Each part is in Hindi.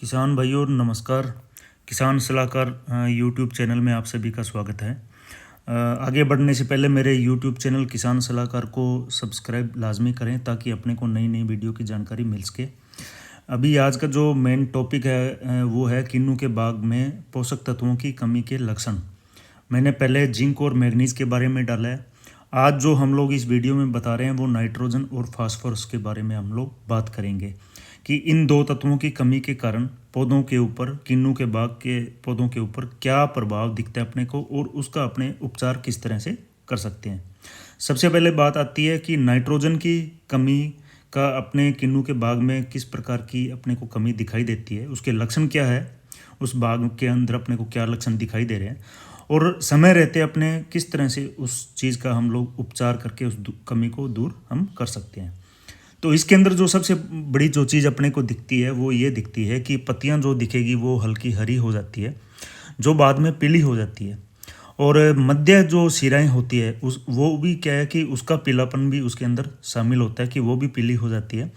किसान भाइयों नमस्कार। किसान सलाहकार यूट्यूब चैनल में आप सभी का स्वागत है। आगे बढ़ने से पहले मेरे यूट्यूब चैनल किसान सलाहकार को सब्सक्राइब लाजमी करें ताकि अपने को नई नई वीडियो की जानकारी मिल सके। अभी आज का जो मेन टॉपिक है वो है किन्नू के बाग में पोषक तत्वों की कमी के लक्षण। मैंने पहले जिंक और मैग्नीज के बारे में डाला है। आज जो हम लोग इस वीडियो में बता रहे हैं वो नाइट्रोजन और फास्फोरस के बारे में हम लोग बात करेंगे कि इन दो तत्वों की कमी के कारण पौधों के ऊपर, किन्नू के बाग के पौधों के ऊपर क्या प्रभाव दिखता है अपने को और उसका अपने उपचार किस तरह से कर सकते हैं। सबसे पहले बात आती है कि नाइट्रोजन की कमी का अपने किन्नू के बाग में किस प्रकार की अपने को कमी दिखाई देती है, उसके लक्षण क्या है, उस बाग के अंदर अपने को क्या लक्षण दिखाई दे रहे हैं और समय रहते अपने किस तरह से उस चीज़ का हम लोग उपचार करके उस कमी को दूर हम कर सकते हैं। तो इसके अंदर जो सबसे बड़ी जो चीज़ अपने को दिखती है वो ये दिखती है कि पत्तियां जो दिखेगी वो हल्की हरी हो जाती है, जो बाद में पीली हो जाती है। और मध्य जो सिराएं होती है उस वो भी क्या है कि उसका पीलापन भी उसके अंदर शामिल होता है कि वो भी पीली हो जाती है।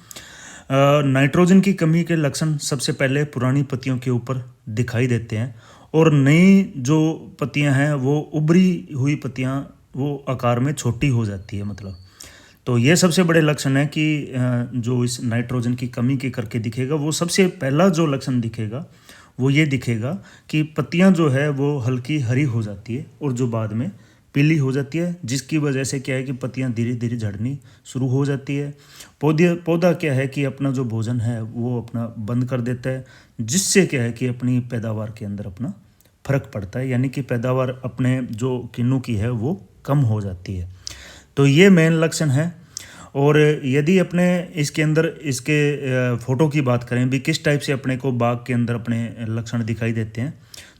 नाइट्रोजन की कमी के लक्षण सबसे पहले पुरानी पत्तियों के ऊपर दिखाई देते हैं और नई जो पत्तियां हैं वो उभरी हुई पत्तियां वो आकार में छोटी हो जाती है। मतलब तो ये सबसे बड़े लक्षण है कि जो इस नाइट्रोजन की कमी के करके दिखेगा, वो सबसे पहला जो लक्षण दिखेगा वो ये दिखेगा कि पत्तियां जो है वो हल्की हरी हो जाती है और जो बाद में पीली हो जाती है, जिसकी वजह से क्या है कि पत्तियां धीरे धीरे झड़नी शुरू हो जाती है। पौधा क्या है कि अपना जो भोजन है वो अपना बंद कर देता है, जिससे क्या है कि अपनी पैदावार के अंदर अपना फर्क पड़ता है, यानी कि पैदावार अपने जो किन्नू की है वो कम हो जाती है। तो ये मेन लक्षण है। और यदि अपने इसके अंदर इसके फ़ोटो की बात करें भी किस टाइप से अपने को बाग के अंदर अपने लक्षण दिखाई देते हैं,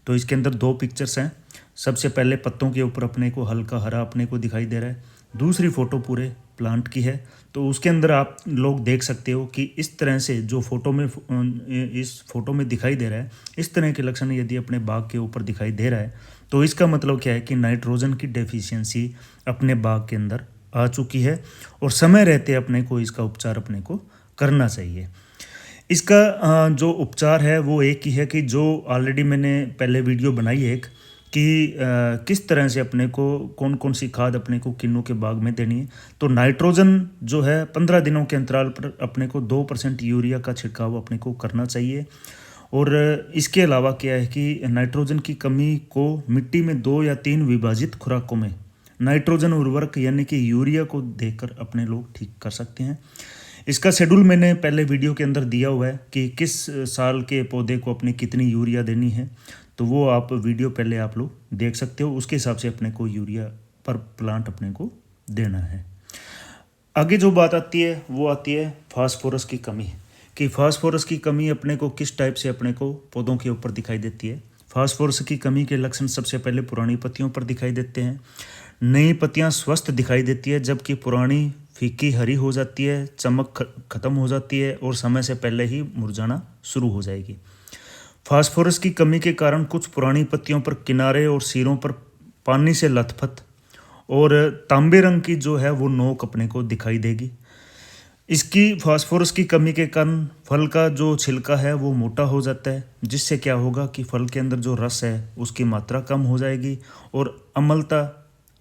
तो इसके अंदर दो पिक्चर्स हैं। सबसे पहले पत्तों के ऊपर अपने को हल्का हरा अपने को दिखाई दे रहा है, दूसरी फ़ोटो पूरे प्लांट की है। तो उसके अंदर आप लोग देख सकते हो कि इस तरह से जो फ़ोटो में इस फ़ोटो में दिखाई दे रहा है, इस तरह के लक्षण यदि अपने बाग के ऊपर दिखाई दे रहा है तो इसका मतलब क्या है कि नाइट्रोजन की डेफिशिएंसी अपने बाग के अंदर आ चुकी है और समय रहते अपने को इसका उपचार अपने को करना चाहिए। इसका जो उपचार है वो एक ही है कि जो ऑलरेडी मैंने पहले वीडियो बनाई है एक कि किस तरह से अपने को कौन कौन सी खाद अपने को किन्नू के बाग में देनी है। तो नाइट्रोजन जो है 15 दिनों के अंतराल पर अपने को 2% यूरिया का छिड़काव अपने को करना चाहिए। और इसके अलावा क्या है कि नाइट्रोजन की कमी को मिट्टी में 2 या 3 विभाजित खुराकों में नाइट्रोजन उर्वरक यानी कि यूरिया को देकर अपने लोग ठीक कर सकते हैं। इसका शेड्यूल मैंने पहले वीडियो के अंदर दिया हुआ है कि किस साल के पौधे को अपने कितनी यूरिया देनी है, तो वो आप वीडियो पहले आप लोग देख सकते हो, उसके हिसाब से अपने को यूरिया पर प्लांट अपने को देना है। आगे जो बात आती है वो आती है फास्फोरस की कमी, कि फास्फोरस की कमी अपने को किस टाइप से अपने को पौधों के ऊपर दिखाई देती है। फास्फोरस की कमी के लक्षण सबसे पहले पुरानी पत्तियों पर दिखाई देते हैं। नई पत्तियां स्वस्थ दिखाई देती है, जबकि पुरानी फीकी हरी हो जाती है, चमक खत्म हो जाती है और समय से पहले ही मुरझाना शुरू हो जाएगी। फास्फोरस की कमी के कारण कुछ पुरानी पत्तियों पर किनारे और सिरों पर पानी से लथपथ और तांबे रंग की जो है वो नोक अपने को दिखाई देगी। इसकी फास्फोरस की कमी के कारण फल का जो छिलका है वो मोटा हो जाता है, जिससे क्या होगा कि फल के अंदर जो रस है उसकी मात्रा कम हो जाएगी और अम्लता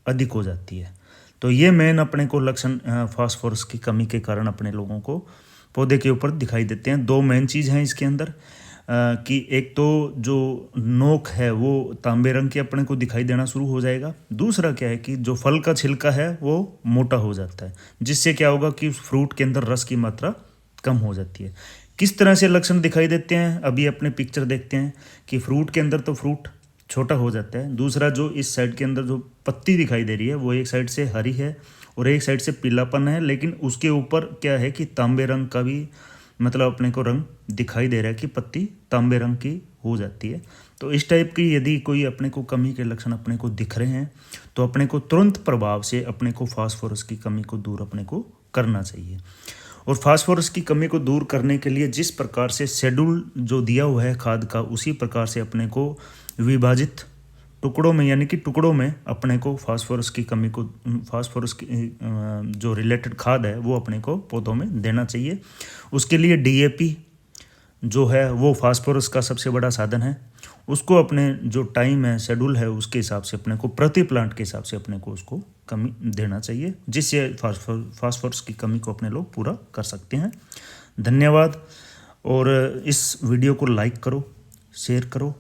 अधिक हो जाती है। तो ये मेन अपने को लक्षण फास्फोरस की कमी के कारण अपने लोगों को पौधे के ऊपर दिखाई देते हैं। दो मेन चीज़ हैं इसके अंदर कि एक तो जो नोक है वो तांबे रंग के अपने को दिखाई देना शुरू हो जाएगा, दूसरा क्या है कि जो फल का छिलका है वो मोटा हो जाता है, जिससे क्या होगा कि फ्रूट के अंदर रस की मात्रा कम हो जाती है। किस तरह से लक्षण दिखाई देते हैं अभी अपने पिक्चर देखते हैं कि फ्रूट के अंदर तो फ्रूट छोटा हो जाता है, दूसरा जो इस साइड के अंदर जो पत्ती दिखाई दे रही है वो एक साइड से हरी है और एक साइड से पीलापन है, लेकिन उसके ऊपर क्या है कि तांबे रंग का भी मतलब अपने को रंग दिखाई दे रहा है कि पत्ती तांबे रंग की हो जाती है। तो इस टाइप की यदि कोई अपने को कमी के लक्षण अपने को दिख रहे हैं तो अपने को तुरंत प्रभाव से अपने को फास्फोरस की कमी को दूर अपने को करना चाहिए। और फास्फोरस की कमी को दूर करने के लिए जिस प्रकार से शेड्यूल जो दिया हुआ है खाद का, उसी प्रकार से अपने को विभाजित टुकड़ों में यानी कि टुकड़ों में अपने को फास्फोरस की कमी को फास्फोरस की जो रिलेटेड खाद है वो अपने को पौधों में देना चाहिए। उसके लिए डीएपी जो है वो फास्फोरस का सबसे बड़ा साधन है। उसको अपने जो टाइम है, शेड्यूल है, उसके हिसाब से अपने को प्रति प्लांट के हिसाब से अपने को उसको कमी देना चाहिए, जिससे फास्फोरस की कमी को अपने लोग पूरा कर सकते हैं। धन्यवाद। और इस वीडियो को लाइक करो, शेयर करो